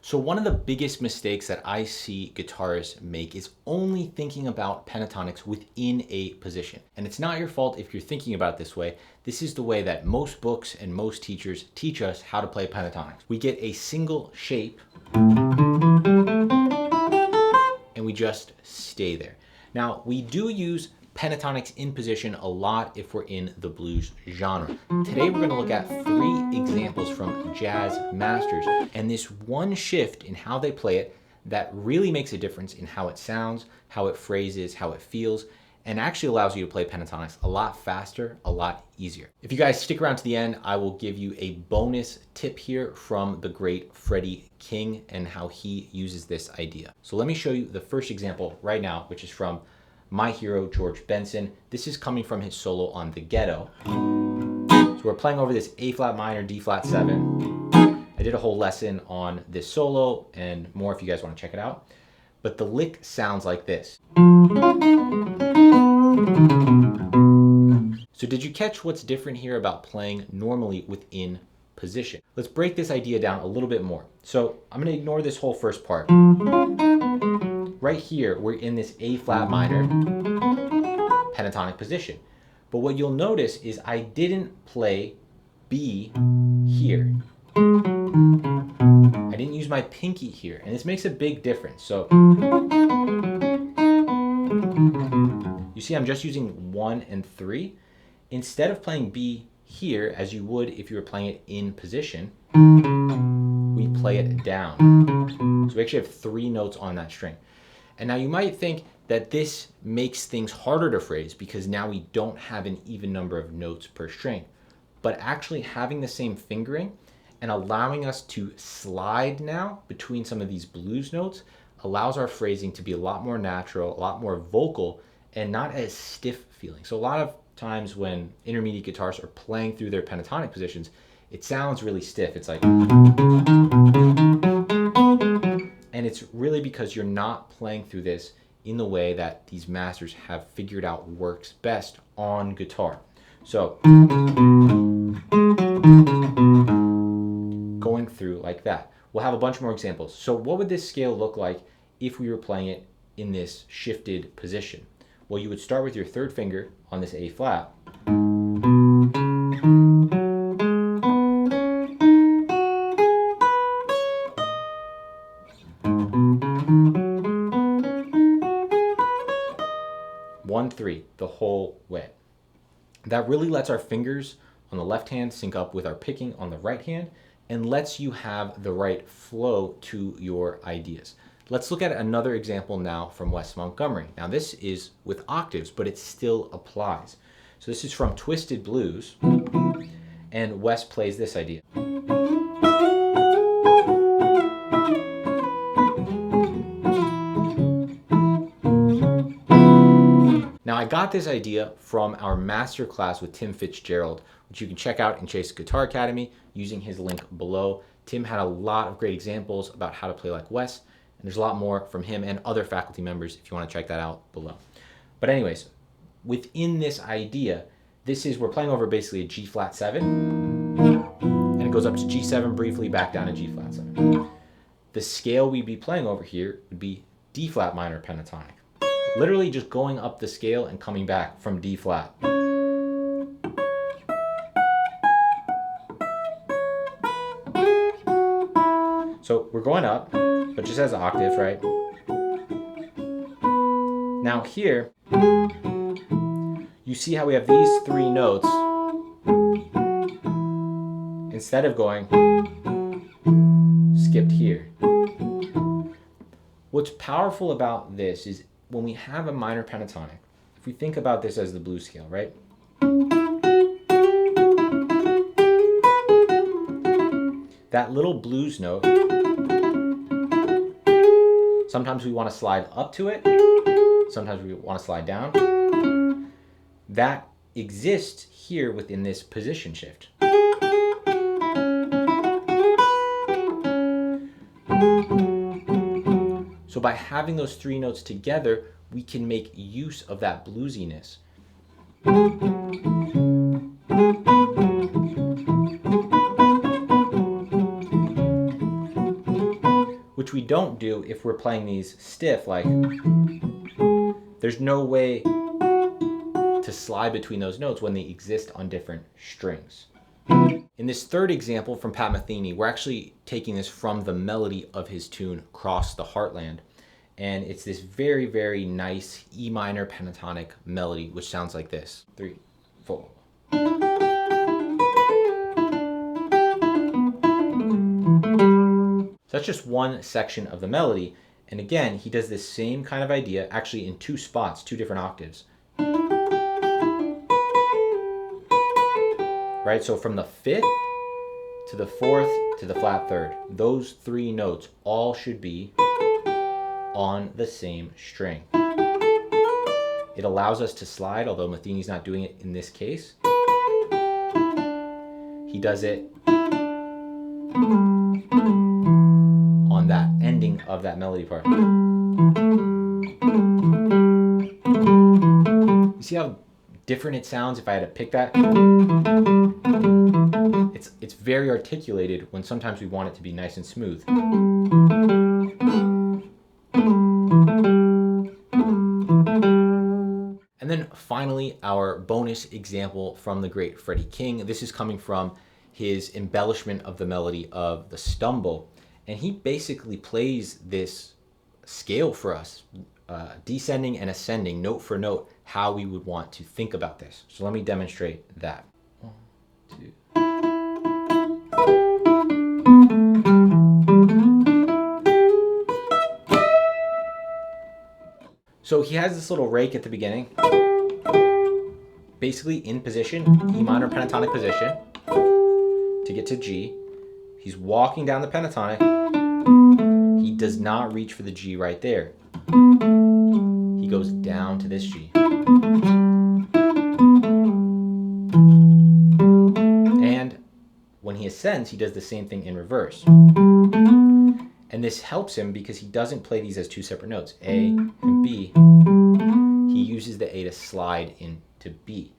So one of the biggest mistakes that I see guitarists make is only thinking about pentatonics within a position. And it's not your fault if you're thinking about it this way. This is the way that most books and most teachers teach us how to play pentatonics. We get a single shape and we just stay there. Now, we do use pentatonics in position a lot if we're in the blues genre. Today we're going to look at 3 examples from jazz masters and this one shift in how they play it that really makes a difference in how it sounds, how it phrases, how it feels, and actually allows you to play pentatonics a lot faster, a lot easier. If you guys stick around to the end, I will give you a bonus tip here from the great Freddie King and how he uses this idea. So let me show you the first example right now, which is from my hero, George Benson. This is coming from his solo on The Ghetto. So we're playing over this A flat minor, D flat 7. I did a whole lesson on this solo and more if you guys want to check it out. But the lick sounds like this. So did you catch what's different here about playing normally within position? Let's break this idea down a little bit more. So I'm going to ignore this whole first part. Right here, we're in this A flat minor pentatonic position. But what you'll notice is I didn't play B here. I didn't use my pinky here, and this makes a big difference. So you see I'm just using 1 and 3. Instead of playing B here, as you would if you were playing it in position, we play it down. So we actually have 3 notes on that string. And now you might think that this makes things harder to phrase because now we don't have an even number of notes per string. But actually having the same fingering and allowing us to slide now between some of these blues notes allows our phrasing to be a lot more natural, a lot more vocal, and not as stiff feeling. So a lot of times when intermediate guitarists are playing through their pentatonic positions, it sounds really stiff. It's like, and it's really because you're not playing through this in the way that these masters have figured out works best on guitar. So going through like that. We'll have a bunch more examples. So what would this scale look like if we were playing it in this shifted position? Well, you would start with your 3rd finger on this A flat. One, 3, the whole way. That really lets our fingers on the left hand sync up with our picking on the right hand and lets you have the right flow to your ideas. Let's look at another example now from Wes Montgomery. Now this is with octaves, but it still applies. So this is from Twisted Blues, and Wes plays this idea. Now I got this idea from our master class with Tim Fitzgerald, which you can check out in Chase's Guitar Academy using his link below. Tim had a lot of great examples about how to play like Wes, and there's a lot more from him and other faculty members if you want to check that out below. But anyways, within this idea, we're playing over basically a G flat 7, and it goes up to G7 briefly, back down to G flat 7. The scale we'd be playing over here would be D flat minor pentatonic. Literally just going up the scale and coming back from D flat. So we're going up, but just as octaves, right? Now here, you see how we have these 3 notes. Instead of going skipped here. What's powerful about this is when we have a minor pentatonic, if we think about this as the blues scale, right? That little blues note, sometimes we want to slide up to it, sometimes we want to slide down. That exists here within this position shift. So by having those 3 notes together, we can make use of that bluesiness. which we don't do if we're playing these stiff, like there's no way to slide between those notes when they exist on different strings. In this third example from Pat Metheny, we're actually taking this from the melody of his tune Cross the Heartland. And it's this very, very nice E minor pentatonic melody, which sounds like this. 3, 4. So that's just one section of the melody. And again, he does this same kind of idea, actually in 2 spots, 2 different octaves. Right, so from the 5th to the 4th to the flat 3rd, those 3 notes all should be on the same string. It allows us to slide, although Metheny's not doing it in this case. He does it on that ending of that melody part. You see how different it sounds if I had to pick that? It's very articulated when sometimes we want it to be nice and smooth. And then finally, our bonus example from the great Freddie King. This is coming from his embellishment of the melody of the Stumble. And he basically plays this scale for us, descending and ascending, note for note, how we would want to think about this. So let me demonstrate that. 1, 2. So he has this little rake at the beginning, basically in position, E minor pentatonic position, to get to G. He's walking down the pentatonic. He does not reach for the G right there. He goes down to this G. And when he ascends, he does the same thing in reverse. And this helps him because he doesn't play these as 2 separate notes, A and B. He uses the A to slide into B.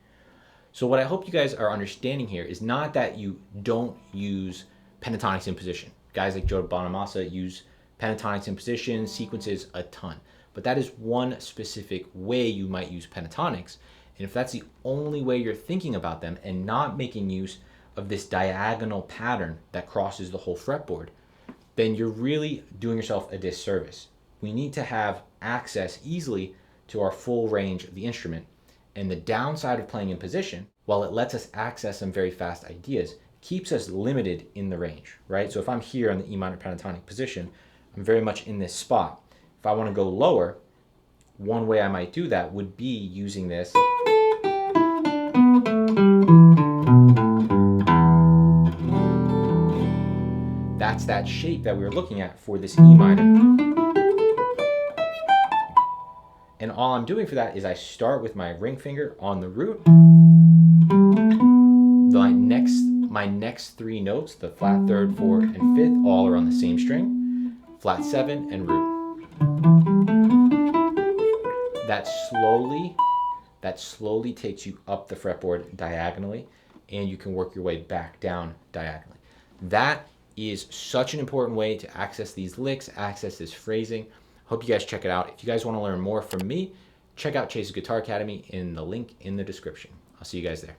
So what I hope you guys are understanding here is not that you don't use pentatonics in position. Guys like Joe Bonamassa use pentatonics in position, sequences a ton. But that is one specific way you might use pentatonics. And if that's the only way you're thinking about them and not making use of this diagonal pattern that crosses the whole fretboard, then you're really doing yourself a disservice. We need to have access easily to our full range of the instrument. And the downside of playing in position, while it lets us access some very fast ideas, keeps us limited in the range, right? So if I'm here on the E minor pentatonic position, I'm very much in this spot. If I want to go lower, one way I might do that would be using this. That's that shape that we were looking at for this E minor. And all I'm doing for that is I start with my ring finger on the root. My next 3 notes, the flat 3rd, 4th, and 5th, all are on the same string. Flat 7 and root. That slowly takes you up the fretboard diagonally, and you can work your way back down diagonally. That is such an important way to access these licks, access this phrasing. Hope you guys check it out. If you guys want to learn more from me, check out Chase's Guitar Academy in the link in the description. I'll see you guys there.